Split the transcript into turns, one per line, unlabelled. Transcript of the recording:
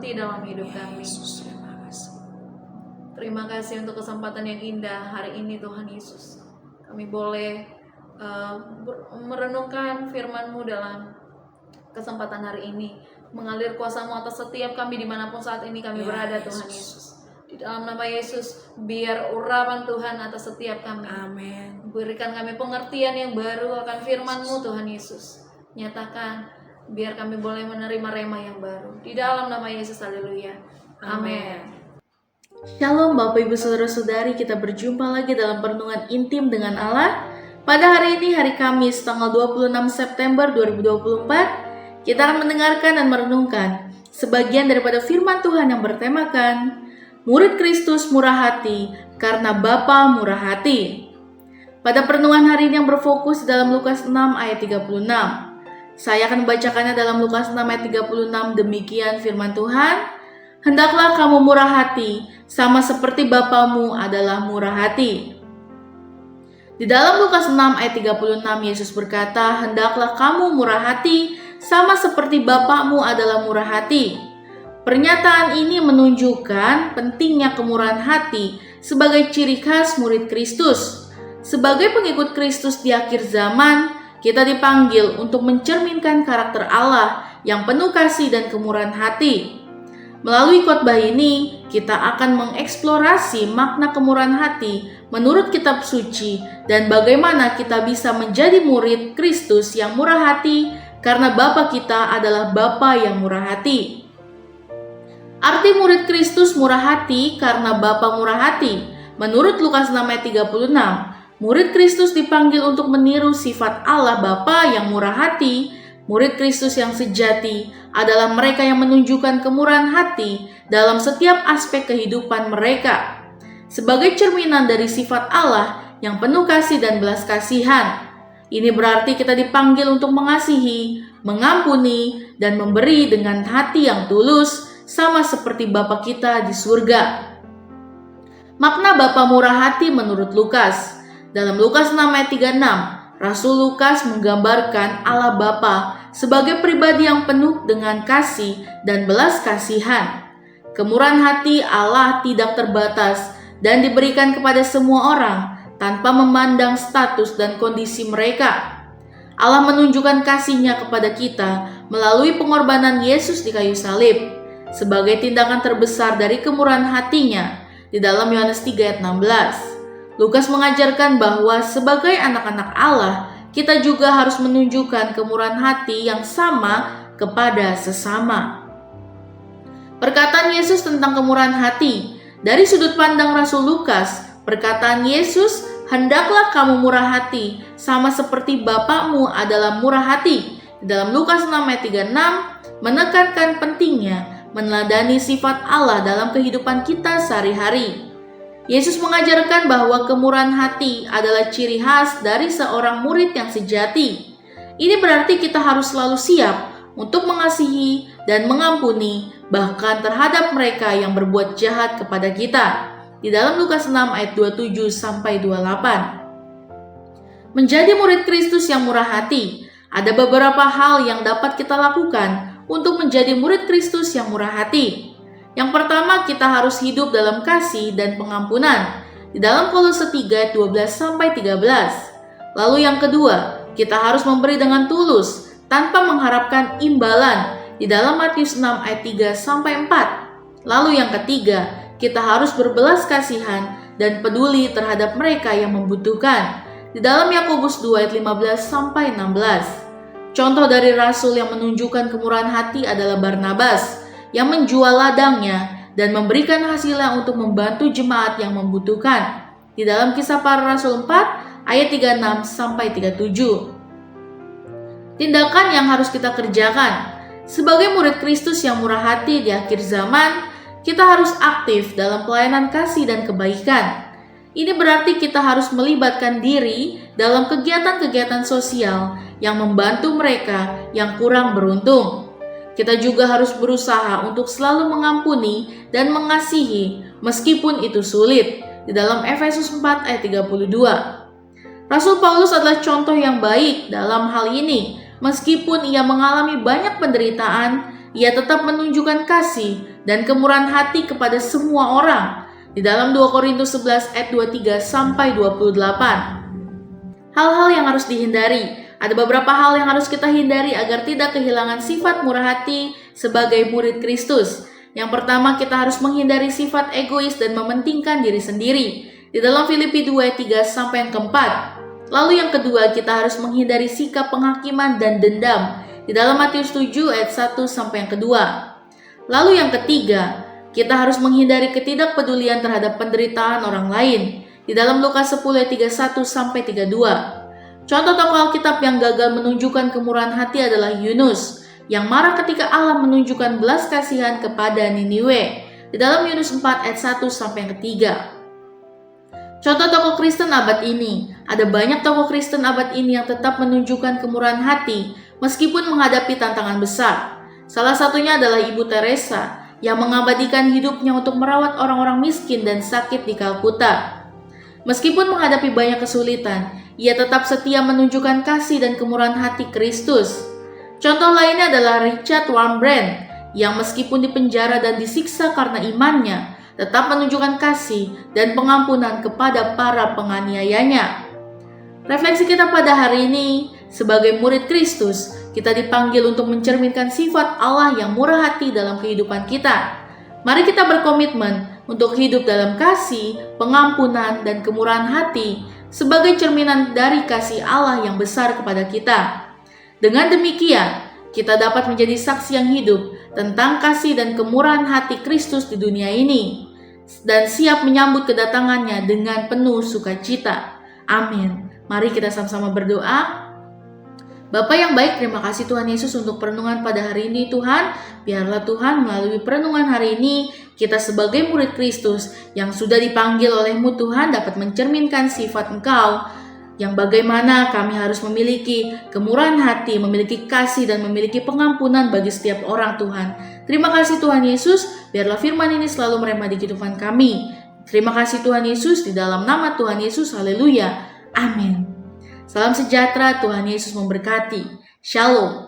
bukti dalam hidup kami.
Yesus, terima kasih.
Terima kasih untuk kesempatan yang indah hari ini Tuhan Yesus. Kami boleh merenungkan firman-Mu dalam kesempatan hari ini. Mengalir kuasa-Mu atas setiap kami dimanapun saat ini kami berada Tuhan Yesus. Di dalam nama Yesus, biar urapan Tuhan atas setiap kami.
Amin.
Berikan kami pengertian yang baru akan firman-Mu Tuhan Yesus. Nyatakan, biar kami boleh menerima rema yang baru. Di dalam nama Yesus, haleluya. Amin. Shalom Bapak Ibu Saudara-saudari, kita berjumpa lagi dalam perenungan intim dengan Allah. Pada hari ini, hari Kamis, tanggal 26 September 2024, kita akan mendengarkan dan merenungkan sebagian daripada firman Tuhan yang bertemakan Murid Kristus murah hati karena Bapa murah hati. Pada perenungan hari ini yang berfokus dalam Lukas 6 ayat 36. Saya akan membacakannya dalam Lukas 6 ayat 36. Demikian firman Tuhan. Hendaklah kamu murah hati, sama seperti Bapamu adalah murah hati. Di dalam Lukas 6 ayat 36, Yesus berkata, hendaklah kamu murah hati, sama seperti Bapamu adalah murah hati. Pernyataan ini menunjukkan pentingnya kemurahan hati sebagai ciri khas murid Kristus. Sebagai pengikut Kristus di akhir zaman, kita dipanggil untuk mencerminkan karakter Allah yang penuh kasih dan kemurahan hati. Melalui khotbah ini, kita akan mengeksplorasi makna kemurahan hati menurut kitab suci dan bagaimana kita bisa menjadi murid Kristus yang murah hati karena Bapa kita adalah Bapa yang murah hati. Arti murid Kristus murah hati karena Bapa murah hati. Menurut Lukas 6 ayat 36, murid Kristus dipanggil untuk meniru sifat Allah Bapa yang murah hati. Murid Kristus yang sejati adalah mereka yang menunjukkan kemurahan hati dalam setiap aspek kehidupan mereka. Sebagai cerminan dari sifat Allah yang penuh kasih dan belas kasihan. Ini berarti kita dipanggil untuk mengasihi, mengampuni, dan memberi dengan hati yang tulus, sama seperti Bapa kita di surga. Makna Bapa murah hati menurut Lukas. Dalam Lukas 6 ayat 36, Rasul Lukas menggambarkan Allah Bapa sebagai pribadi yang penuh dengan kasih dan belas kasihan. Kemurahan hati Allah tidak terbatas dan diberikan kepada semua orang tanpa memandang status dan kondisi mereka. Allah menunjukkan kasih-Nya kepada kita melalui pengorbanan Yesus di kayu salib sebagai tindakan terbesar dari kemurahan hati-Nya di dalam Yohanes 3 ayat 16. Lukas mengajarkan bahwa sebagai anak-anak Allah, kita juga harus menunjukkan kemurahan hati yang sama kepada sesama. Perkataan Yesus tentang kemurahan hati. Dari sudut pandang Rasul Lukas, perkataan Yesus, hendaklah kamu murah hati, sama seperti Bapamu adalah murah hati. Dalam Lukas 6 ayat 36, menekankan pentingnya meneladani sifat Allah dalam kehidupan kita sehari-hari. Yesus mengajarkan bahwa kemurahan hati adalah ciri khas dari seorang murid yang sejati. Ini berarti kita harus selalu siap untuk mengasihi dan mengampuni bahkan terhadap mereka yang berbuat jahat kepada kita. Di dalam Lukas 6 ayat 27 sampai 28. Menjadi murid Kristus yang murah hati, ada beberapa hal yang dapat kita lakukan untuk menjadi murid Kristus yang murah hati. Yang pertama, kita harus hidup dalam kasih dan pengampunan. Di dalam Kolose 3 ayat 12 sampai 13. Lalu yang kedua, kita harus memberi dengan tulus tanpa mengharapkan imbalan. Di dalam Matius 6 ayat 3 sampai 4. Lalu yang ketiga, kita harus berbelas kasihan dan peduli terhadap mereka yang membutuhkan. Di dalam Yakobus 2 ayat 15 sampai 16. Contoh dari rasul yang menunjukkan kemurahan hati adalah Barnabas yang menjual ladangnya dan memberikan hasilnya untuk membantu jemaat yang membutuhkan. Di dalam Kisah Para Rasul 4 ayat 36 sampai 37. Tindakan yang harus kita kerjakan. Sebagai murid Kristus yang murah hati di akhir zaman, kita harus aktif dalam pelayanan kasih dan kebaikan. Ini berarti kita harus melibatkan diri dalam kegiatan-kegiatan sosial yang membantu mereka yang kurang beruntung. Kita juga harus berusaha untuk selalu mengampuni dan mengasihi meskipun itu sulit. Di dalam Efesus 4 ayat 32. Rasul Paulus adalah contoh yang baik dalam hal ini. Meskipun ia mengalami banyak penderitaan, Ia tetap menunjukkan kasih dan kemurahan hati kepada semua orang. Di dalam 2 Korintus 11 ayat 23 sampai 28. Hal-hal yang harus dihindari. Ada beberapa hal yang harus kita hindari agar tidak kehilangan sifat murah hati sebagai murid Kristus. Yang pertama, kita harus menghindari sifat egois dan mementingkan diri sendiri. Di dalam Filipi 2 ayat 3 sampai yang keempat. Lalu yang kedua, kita harus menghindari sikap penghakiman dan dendam. Di dalam Matius 7 ayat 1 sampai yang kedua. Lalu yang ketiga, kita harus menghindari ketidakpedulian terhadap penderitaan orang lain. Di dalam Lukas 10 ayat 31 sampai 32. Contoh tokoh Alkitab yang gagal menunjukkan kemurahan hati adalah Yunus, yang marah ketika Allah menunjukkan belas kasihan kepada Niniwe. Di dalam Yunus 4 ayat 1 sampai yang ketiga. Contoh tokoh Kristen abad ini. Ada banyak tokoh Kristen abad ini yang tetap menunjukkan kemurahan hati meskipun menghadapi tantangan besar. Salah satunya adalah Ibu Teresa yang mengabadikan hidupnya untuk merawat orang-orang miskin dan sakit di Kalkuta. Meskipun menghadapi banyak kesulitan, ia tetap setia menunjukkan kasih dan kemurahan hati Kristus. Contoh lainnya adalah Richard Wurmbrand yang meskipun dipenjara dan disiksa karena imannya, tetap menunjukkan kasih dan pengampunan kepada para penganiayanya. Refleksi kita pada hari ini, sebagai murid Kristus, kita dipanggil untuk mencerminkan sifat Allah yang murah hati dalam kehidupan kita. Mari kita berkomitmen untuk hidup dalam kasih, pengampunan, dan kemurahan hati sebagai cerminan dari kasih Allah yang besar kepada kita. Dengan demikian, kita dapat menjadi saksi yang hidup tentang kasih dan kemurahan hati Kristus di dunia ini, dan siap menyambut kedatangannya dengan penuh sukacita. Amin. Mari kita sama-sama berdoa. Bapa yang baik, terima kasih Tuhan Yesus untuk perenungan pada hari ini Tuhan. Biarlah Tuhan melalui perenungan hari ini, kita sebagai murid Kristus yang sudah dipanggil oleh-Mu Tuhan dapat mencerminkan sifat Engkau, yang bagaimana kami harus memiliki kemurahan hati, memiliki kasih dan memiliki pengampunan bagi setiap orang Tuhan. Terima kasih Tuhan Yesus, biarlah firman ini selalu merema di kehidupan kami. Terima kasih Tuhan Yesus, di dalam nama Tuhan Yesus, haleluya, amin. Salam sejahtera, Tuhan Yesus memberkati. Shalom.